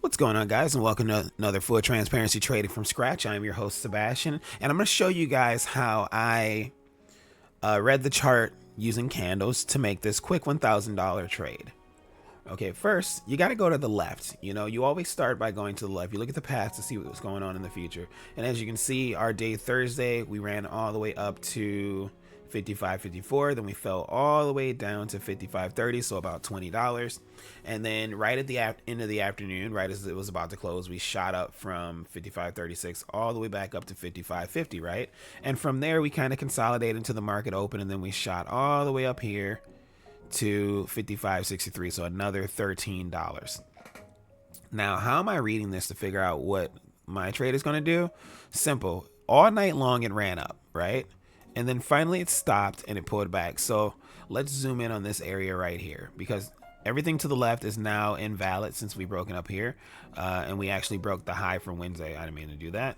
What's going on, guys, and welcome to another Full Transparency Trading from Scratch. I'm your host, Sebastian, and I'm going to show you guys how I read the chart using candles to make this quick $1,000 trade. Okay, first, you got to go to the left. You always start by going to the left. You look at the past to see what's going on in the future. And as you can see, our day Thursday, we ran all the way up to 55.54, then we fell all the way down to 55.30, so about $20. And then right at the end of the afternoon, right as it was about to close, we shot up from 55.36 all the way back up to 55.50, right? And from there, we kind of consolidated into the market open, and then we shot all the way up here to 55.63, so another $13. Now, how am I reading this to figure out what my trade is going to do? Simple. All night long, it ran up, right? And then finally it stopped and it pulled back. So let's zoom in on this area right here, because everything to the left is now invalid since we broken up here. And we actually broke the high from Wednesday. I didn't mean to do that.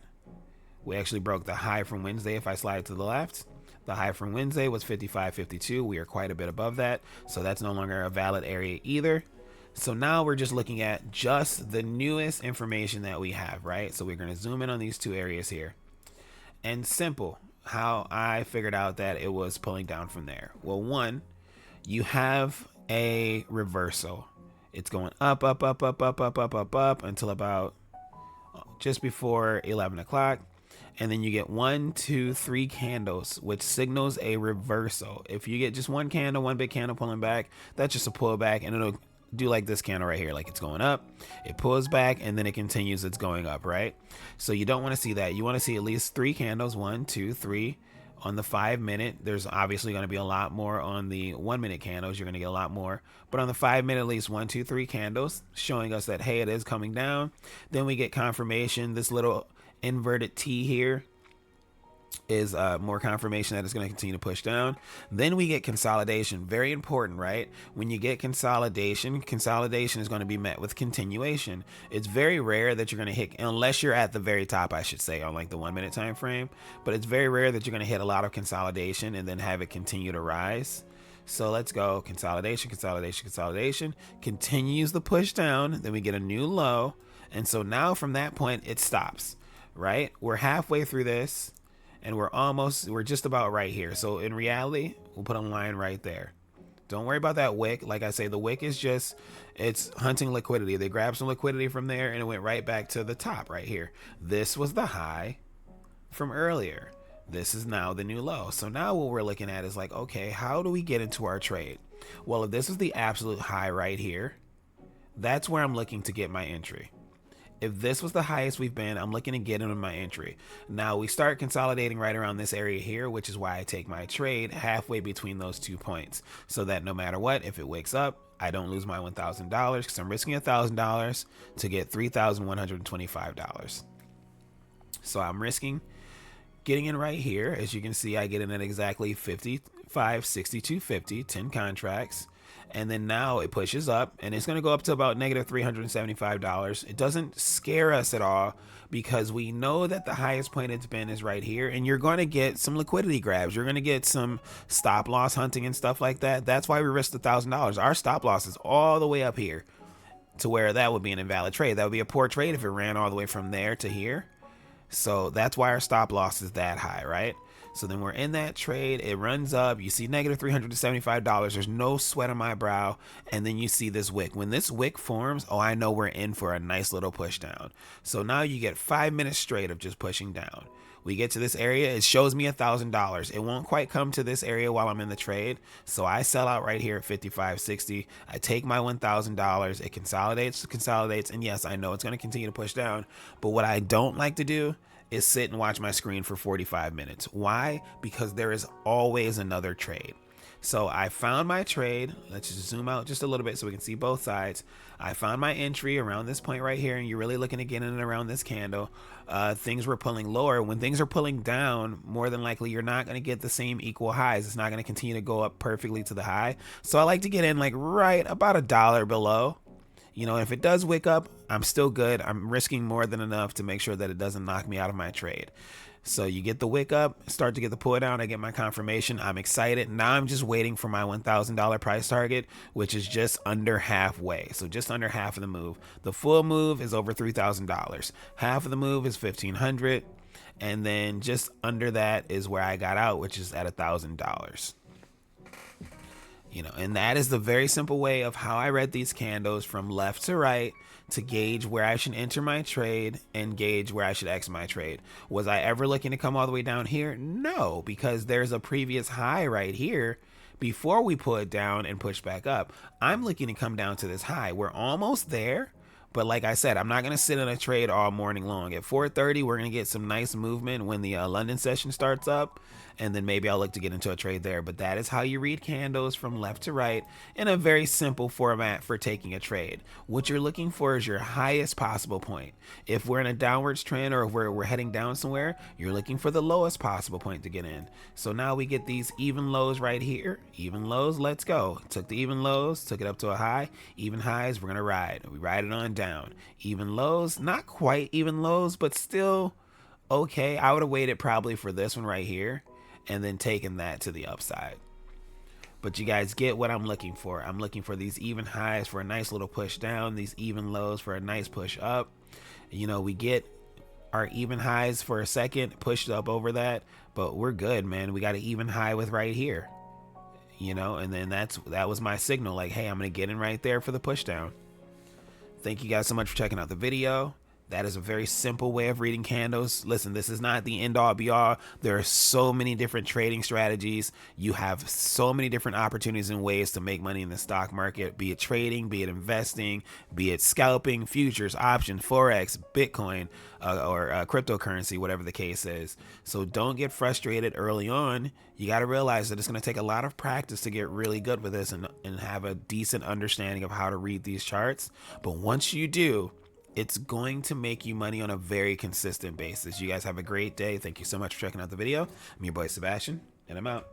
We actually broke the high from Wednesday. If I slide it to the left, the high from Wednesday was 55.52. We are quite a bit above that. So that's no longer a valid area either. So now we're just looking at just the newest information that we have, right? So we're going to zoom in on these two areas here. And simple. How I figured out that it was pulling down from there. Well, one, you have a reversal. It's going up until about just before 11 o'clock. And then you get 1, 2, 3 candles, which signals a reversal. If you get just one candle, one big candle pulling back, that's just a pullback, and it'll do like this candle right here, like it's going up, it pulls back, and then it continues, it's going up, right? So you don't want to see that. You want to see at least 3 candles, 1, 2, 3 on the 5-minute. There's obviously going to be a lot more on the 1-minute candles. You're going to get a lot more, but on the 5-minute, at least 1, 2, 3 candles showing us that, hey, it is coming down. Then we get confirmation. This little inverted T here is more confirmation that it's going to continue to push down. Then we get consolidation. Very important, right? When you get consolidation is going to be met with continuation. It's very rare that you're going to hit, unless you're at the very top, I should say, on like the 1-minute time frame, but it's very rare that you're going to hit a lot of consolidation and then have it continue to rise. So let's go consolidation, continues the push down. Then we get a new low. And so now from that point, it stops, right? We're halfway through this. And we're just about right here. So in reality, we'll put a line right there. Don't worry about that wick. Like I say, the wick is just, it's hunting liquidity. They grabbed some liquidity from there and it went right back to the top right here. This was the high from earlier. This is now the new low. So now what we're looking at is like, okay, how do we get into our trade? Well, if this is the absolute high right here, that's where I'm looking to get my entry. If this was the highest we've been, I'm looking to get into my entry. Now we start consolidating right around this area here, which is why I take my trade halfway between those 2 points, so that no matter what, if it wakes up, I don't lose my $1,000, because I'm risking $1,000 to get $3,125. So I'm risking getting in right here. As you can see, I get in at exactly 55.6250, 10 contracts. And then now it pushes up, and it's going to go up to about negative $375. It doesn't scare us at all, because we know that the highest point it's been is right here, and you're going to get some liquidity grabs. You're going to get some stop loss hunting and stuff like that. That's why we risked $1,000. Our stop loss is all the way up here, to where that would be an invalid trade. That would be a poor trade if it ran all the way from there to here. So that's why our stop loss is that high, right? So then we're in that trade. It runs up. You see negative $375. There's no sweat on my brow. And then you see this wick. When this wick forms, oh, I know we're in for a nice little push down. So now you get 5 minutes straight of just pushing down. We get to this area. It shows me $1,000. It won't quite come to this area while I'm in the trade. So I sell out right here at 55.60. I take my $1,000. It consolidates. And yes, I know it's going to continue to push down. But what I don't like to do is sit and watch my screen for 45 minutes. Why? Because there is always another trade. So I found my trade. Let's just zoom out just a little bit so we can see both sides. I found my entry around this point right here, and you're really looking to get in and around this candle. Things were pulling lower. When things are pulling down, more than likely you're not going to get the same equal highs. It's not going to continue to go up perfectly to the high. So I like to get in like right about $1 below. If it does wick up, I'm still good. I'm risking more than enough to make sure that it doesn't knock me out of my trade. So you get the wick up, start to get the pull down. I get my confirmation. I'm excited. Now I'm just waiting for my $1,000 price target, which is just under halfway. So just under half of the move. The full move is over $3,000. Half of the move is $1,500. And then just under that is where I got out, which is at $1,000. You know, and that is the very simple way of how I read these candles from left to right to gauge where I should enter my trade and gauge where I should exit my trade. Was I ever looking to come all the way down here? No, because there's a previous high right here before we pull it down and push back up. I'm looking to come down to this high. We're almost there. But like I said, I'm not going to sit in a trade all morning long. At 4:30, we're going to get some nice movement when the London session starts up. And then maybe I'll look to get into a trade there. But that is how you read candles from left to right in a very simple format for taking a trade. What you're looking for is your highest possible point. If we're in a downwards trend or if we're heading down somewhere, you're looking for the lowest possible point to get in. So now we get these even lows right here. Even lows, let's go. Took the even lows, took it up to a high. Even highs, we're going to ride. We ride it on down. Even lows, not quite even lows, but still okay. I would have waited probably for this one right here and then taken that to the upside. But you guys get what I'm looking for. I'm looking for these even highs for a nice little push down, these even lows for a nice push up. You know, we get our even highs for a second, pushed up over that, but we're good, man. We got an even high with right here, you know, and then that was my signal, like, hey, I'm gonna get in right there for the push down. Thank you guys so much for checking out the video. That is a very simple way of reading candles. Listen, this is not the end all be all. There are so many different trading strategies. You have so many different opportunities and ways to make money in the stock market, be it trading, be it investing, be it scalping, futures, options, Forex, Bitcoin, or cryptocurrency, whatever the case is. So don't get frustrated early on. You got to realize that it's going to take a lot of practice to get really good with this and have a decent understanding of how to read these charts. But once you do, it's going to make you money on a very consistent basis. You guys have a great day. Thank you so much for checking out the video. I'm your boy Sebastian, and I'm out.